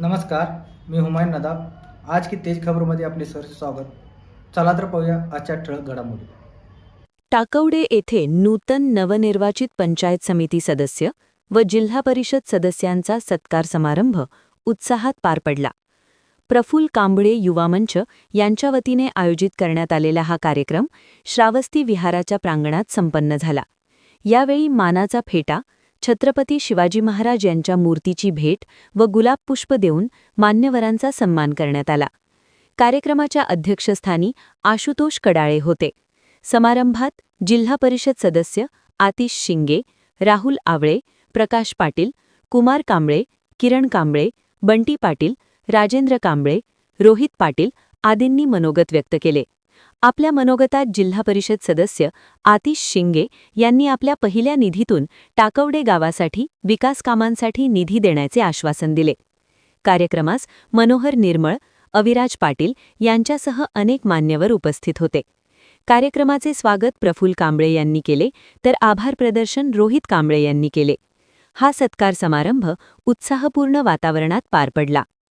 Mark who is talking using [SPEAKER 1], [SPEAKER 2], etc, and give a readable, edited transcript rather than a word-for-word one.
[SPEAKER 1] नमस्कार, मी हुमायून नदाब। आज की तेज खबरमध्ये आपले सहर्ष स्वागत। चला तर पाहूया आजच्या ठळक घडामोडी।
[SPEAKER 2] टाकवडे येथे नूतन नवनिर्वाचित पंचायत समिती सदस्य व जिल्हा परिषद सदस्यांचा सत्कार समारंभ उत्साहात पार पडला। प्रफुल्ल कांबळे युवा मंच यांच्या वतीने आयोजित करण्यात आलेला हा कार्यक्रम श्रावस्ती विहाराच्या प्रांगणात संपन्न झाला। यावेळी मानाचा फेटा, छत्रपती शिवाजी महाराज यांच्या मूर्तीची भेट व गुलाबपुष्प देऊन मान्यवरांचा सन्मान करण्यात आला। कार्यक्रमाच्या अध्यक्षस्थानी आशुतोष कडाळे होते। समारंभात जिल्हा परिषद सदस्य आतिश शिंगे, राहुल आवळे, प्रकाश पाटील, कुमार कांबळे, किरण कांबळे, बंटी पाटील, राजेंद्र कांबळे, रोहित पाटील आदींनी मनोगत व्यक्त केले। आपल्या मनोगतात जिल्हा परिषद सदस्य आतिश शिंगे यांनी आपल्या पहिल्या निधीतून टाकवडे गावासाठी विकास कामांसाठी निधी देण्याचे आश्वासन दिले। कार्यक्रमास मनोहर निर्मळ, अविराज पाटील यांच्यासह अनेक मान्यवर उपस्थित होते। कार्यक्रमाचे स्वागत प्रफुल्ल कांबळे यांनी केले तर आभार प्रदर्शन रोहित कांबळे यांनी केले। हा सत्कार समारंभ उत्साहपूर्ण वातावरणात पार पडला।